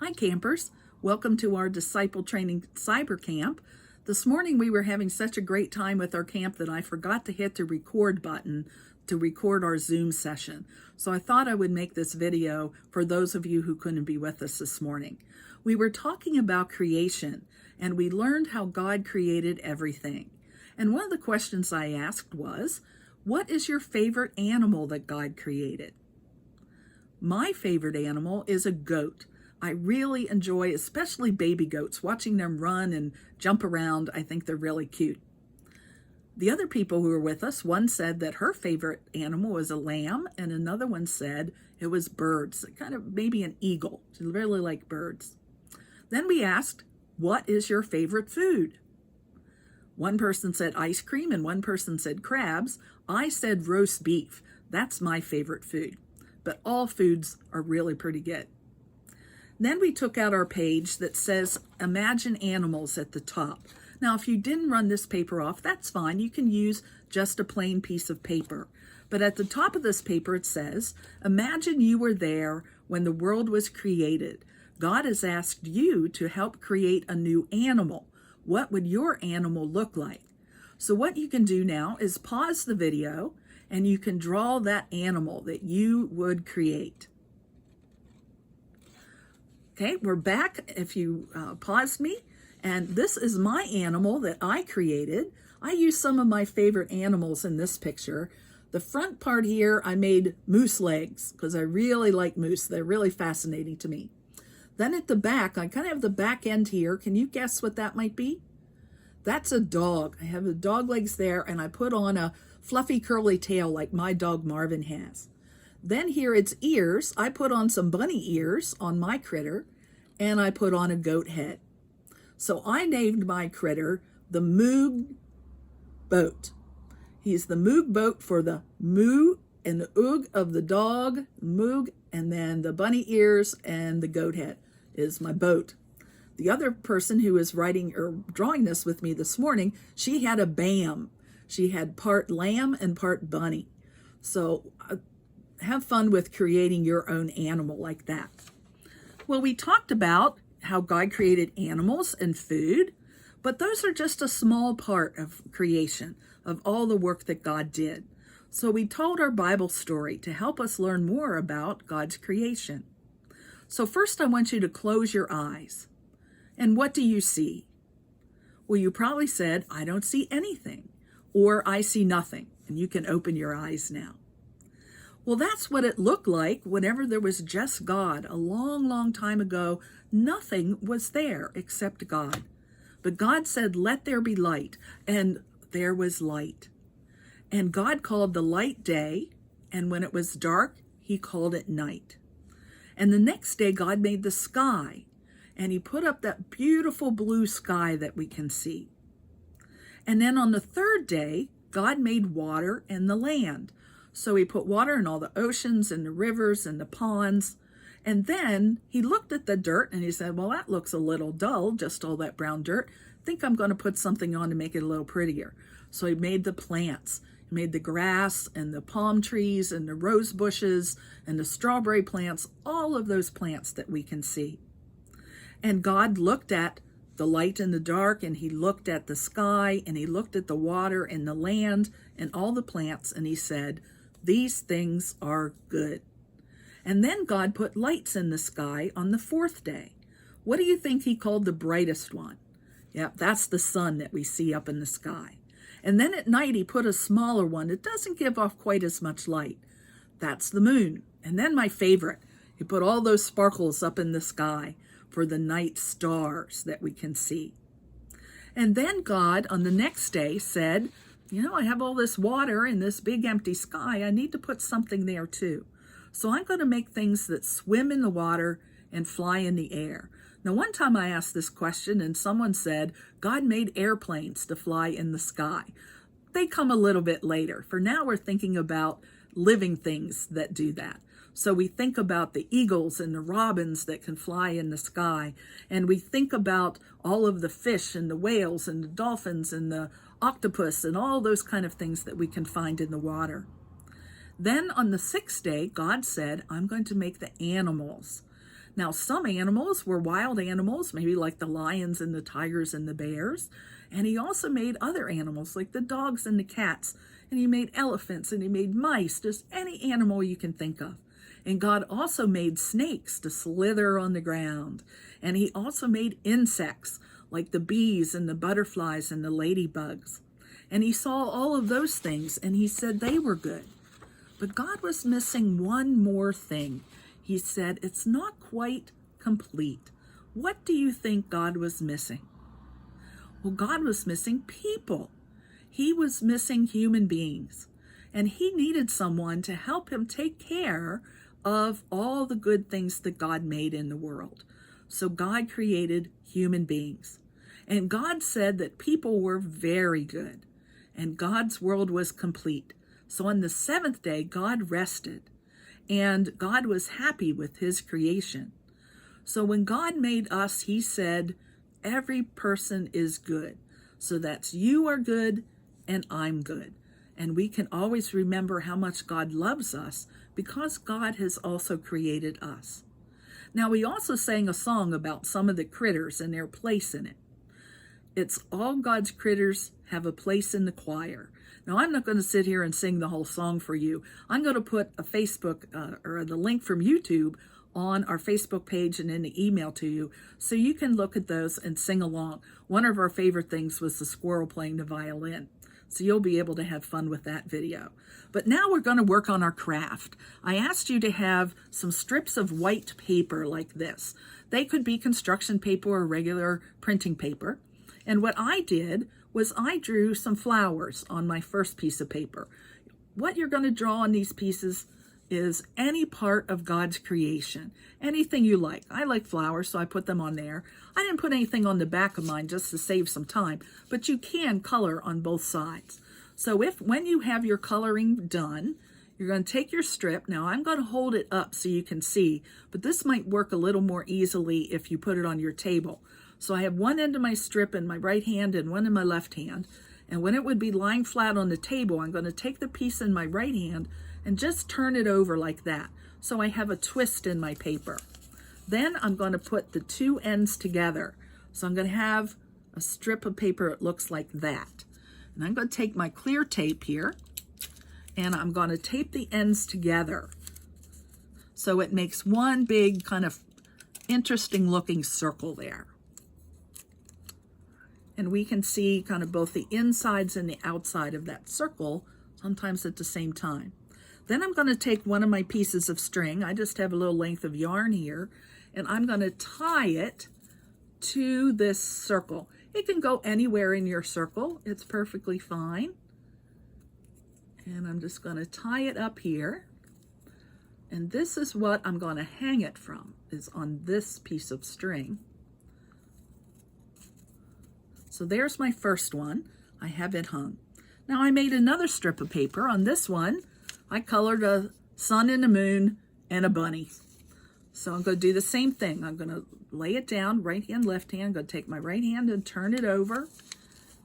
Hi campers, welcome to our Disciple Training Cyber Camp. This morning we were having such a great time with our camp that I forgot to hit the record button to record our Zoom session. So I thought I would make this video for those of you who couldn't be with us this morning. We were talking about creation and we learned how God created everything. And one of the questions I asked was, what is your favorite animal that God created? My favorite animal is a goat. I really enjoy, especially baby goats, watching them run and jump around. I think they're really cute. The other people who were with us, one said that her favorite animal was a lamb, and another one said it was birds, kind of maybe an eagle. She really liked birds. Then we asked, what is your favorite food? One person said ice cream and one person said crabs. I said roast beef. That's my favorite food. But all foods are really pretty good. Then we took out our page that says Imagine Animals at the top. Now, if you didn't run this paper off, that's fine. You can use just a plain piece of paper. But at the top of this paper, it says, imagine you were there when the world was created. God has asked you to help create a new animal. What would your animal look like? So what you can do now is pause the video and you can draw that animal that you would create. Okay, we're back if you paused me, and this is my animal that I created. I used some of my favorite animals in this picture. The front part here, I made moose legs because I really like moose. They're really fascinating to me. Then at the back, I kind of have the back end here. Can you guess what that might be? That's a dog. I have the dog legs there, and I put on a fluffy curly tail like my dog Marvin has. Then here its ears, I put on some bunny ears on my critter, and I put on a goat head. So I named my critter the Moog Boat. He's the Moog Boat for the moo and the oog of the dog, Moog, and then the bunny ears and the goat head is my boat. The other person who was writing or drawing this with me this morning, she had a BAM. She had part lamb and part bunny. So have fun with creating your own animal like that. Well, we talked about how God created animals and food, but those are just a small part of creation, of all the work that God did. So we told our Bible story to help us learn more about God's creation. So first I want you to close your eyes. And what do you see? Well, you probably said, I don't see anything, or I see nothing, and you can open your eyes now. Well, that's what it looked like whenever there was just God. A long, long time ago, nothing was there except God. But God said, let there be light, and there was light. And God called the light day, and when it was dark, he called it night. And the next day, God made the sky, and he put up that beautiful blue sky that we can see. And then on the third day, God made water and the land. So he put water in all the oceans and the rivers and the ponds. And then he looked at the dirt and he said, well, that looks a little dull, just all that brown dirt. I think I'm going to put something on to make it a little prettier. So he made the plants. He made the grass and the palm trees and the rose bushes and the strawberry plants, all of those plants that we can see. And God looked at the light and the dark, and he looked at the sky, and he looked at the water and the land and all the plants, and he said, these things are good. And then God put lights in the sky on the fourth day. What do you think he called the brightest one? Yep, that's the sun that we see up in the sky. And then at night he put a smaller one. It doesn't give off quite as much light. That's the moon. And then my favorite, he put all those sparkles up in the sky for the night stars that we can see. And then God on the next day said, you know, I have all this water in this big empty sky. I need to put something there too. So I'm going to make things that swim in the water and fly in the air. Now, one time I asked this question and someone said, God made airplanes to fly in the sky. They come a little bit later. For now, we're thinking about living things that do that. So we think about the eagles and the robins that can fly in the sky. And we think about all of the fish and the whales and the dolphins and the octopus and all those kind of things that we can find in the water. Then on the sixth day, God said, I'm going to make the animals. Now, some animals were wild animals, maybe like the lions and the tigers and the bears. And he also made other animals like the dogs and the cats. And he made elephants and he made mice, just any animal you can think of. And God also made snakes to slither on the ground. And he also made insects like the bees and the butterflies and the ladybugs. And he saw all of those things and he said they were good. But God was missing one more thing. He said, it's not quite complete. What do you think God was missing? Well, God was missing people. He was missing human beings. And he needed someone to help him take care of all the good things that God made in the world. So God created human beings. And God said that people were very good. And God's world was complete. So on the seventh day, God rested. And God was happy with his creation. So when God made us, he said, every person is good. So that's you are good and I'm good. And we can always remember how much God loves us because God has also created us. Now, we also sang a song about some of the critters and their place in it. It's all God's critters have a place in the choir. Now, I'm not going to sit here and sing the whole song for you. I'm going to put a Facebook or the link from YouTube on our Facebook page and in the email to you so you can look at those and sing along. One of our favorite things was the squirrel playing the violin. So you'll be able to have fun with that video. But now we're going to work on our craft. I asked you to have some strips of white paper like this. They could be construction paper or regular printing paper. And what I did was I drew some flowers on my first piece of paper. What you're going to draw on these pieces is any part of God's creation, anything you like. I like flowers, so I put them on there. I didn't put anything on the back of mine just to save some time, but you can color on both sides. So when you have your coloring done, you're going to take your strip. Now I'm going to hold it up so you can see, but this might work a little more easily if you put it on your table. So I have one end of my strip in my right hand and one in my left hand. And when it would be lying flat on the table, I'm going to take the piece in my right hand and just turn it over like that. So I have a twist in my paper. Then I'm going to put the two ends together. So I'm going to have a strip of paper that looks like that. And I'm going to take my clear tape here and I'm going to tape the ends together. So it makes one big kind of interesting looking circle there. And we can see kind of both the insides and the outside of that circle, sometimes at the same time. Then I'm going to take one of my pieces of string. I just have a little length of yarn here, and I'm going to tie it to this circle. It can go anywhere in your circle. It's perfectly fine. And I'm just going to tie it up here. And this is what I'm going to hang it from, is on this piece of string. So there's my first one. I have it hung. Now I made another strip of paper. On this one, I colored a sun and a moon and a bunny. So I'm going to do the same thing. I'm going to lay it down, right hand, left hand. I'm going to take my right hand and turn it over.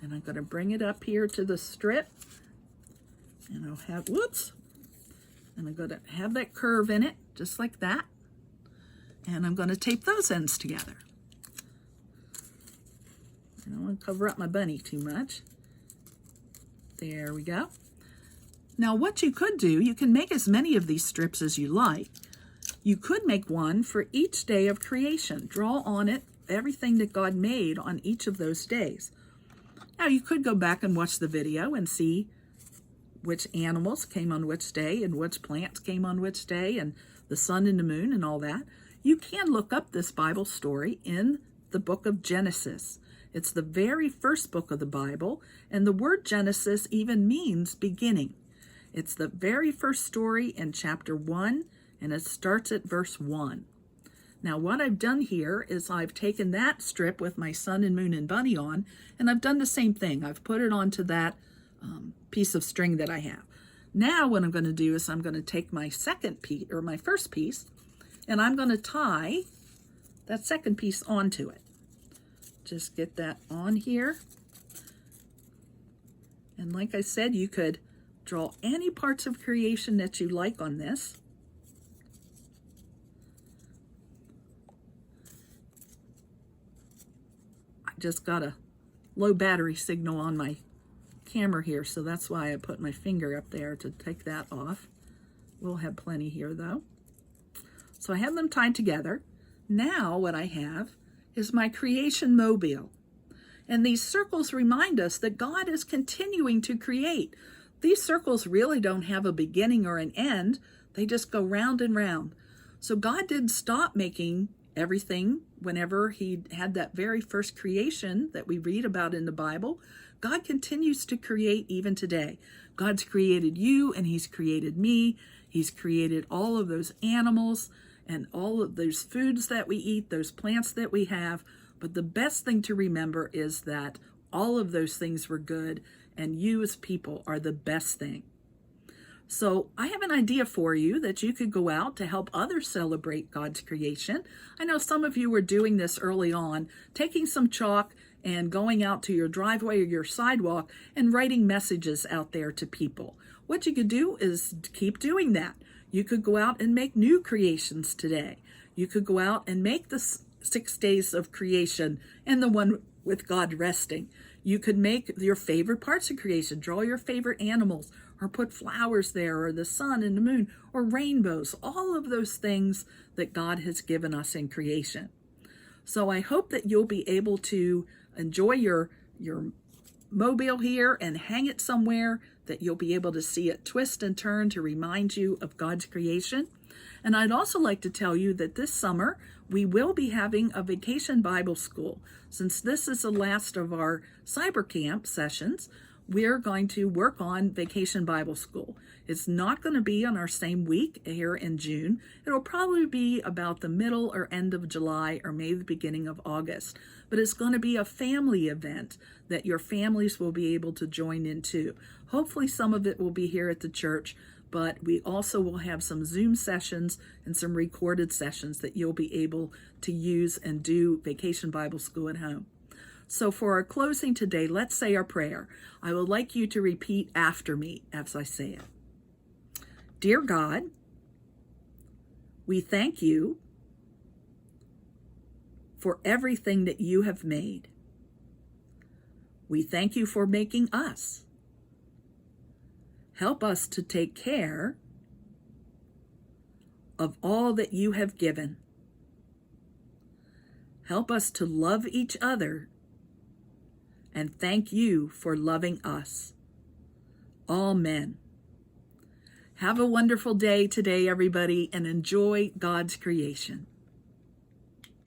And I'm going to bring it up here to the strip. And I'll have, whoops. And I'm going to have that curve in it, just like that. And I'm going to tape those ends together. I don't want to cover up my bunny too much. There we go. Now what you could do, you can make as many of these strips as you like. You could make one for each day of creation. Draw on it everything that God made on each of those days. Now you could go back and watch the video and see which animals came on which day and which plants came on which day and the sun and the moon and all that. You can look up this Bible story in the book of Genesis. It's the very first book of the Bible, and the word Genesis even means beginning. It's the very first story in chapter 1, and it starts at verse 1. Now what I've done here is I've taken that strip with my sun and moon and bunny on, and I've done the same thing. I've put it onto that piece of string that I have. Now what I'm going to do is I'm going to take my second piece, or my first piece, and I'm going to tie that second piece onto it. Just get that on here. And like I said, you could draw any parts of creation that you like on this. just got a low battery signal on my camera here, so that's why I put my finger up there to take that off. We'll have plenty here though. So I have them tied together. Now what I have is my creation mobile. And these circles remind us that God is continuing to create. These circles really don't have a beginning or an end. They just go round and round. So God didn't stop making everything whenever he had that very first creation that we read about in the Bible. God continues to create even today. God's created you and he's created me. He's created all of those animals and all of those foods that we eat, those plants that we have. But the best thing to remember is that all of those things were good, and you as people are the best thing. So I have an idea for you that you could go out to help others celebrate God's creation. I know some of you were doing this early on, taking some chalk and going out to your driveway or your sidewalk and writing messages out there to people. What you could do is keep doing that. You could go out and make new creations today. You could go out and make the 6 days of creation and the one with God resting. You could make your favorite parts of creation, draw your favorite animals, or put flowers there, or the sun and the moon, or rainbows, all of those things that God has given us in creation. So I hope that you'll be able to enjoy your mobile here and hang it somewhere, that you'll be able to see it twist and turn to remind you of God's creation. And I'd also like to tell you that this summer we will be having a vacation Bible school. Since this is the last of our cyber camp sessions, we're going to work on Vacation Bible School. It's not going to be on our same week here in June. It'll probably be about the middle or end of July or maybe the beginning of August. But it's going to be a family event that your families will be able to join into. Hopefully some of it will be here at the church, but we also will have some Zoom sessions and some recorded sessions that you'll be able to use and do Vacation Bible School at home. So for our closing today, let's say our prayer. I would like you to repeat after me as I say it. Dear God, we thank you for everything that you have made. We thank you for making us. Help us to take care of all that you have given. Help us to love each other and thank you for loving us. Amen. Have a wonderful day today, everybody, and enjoy God's creation.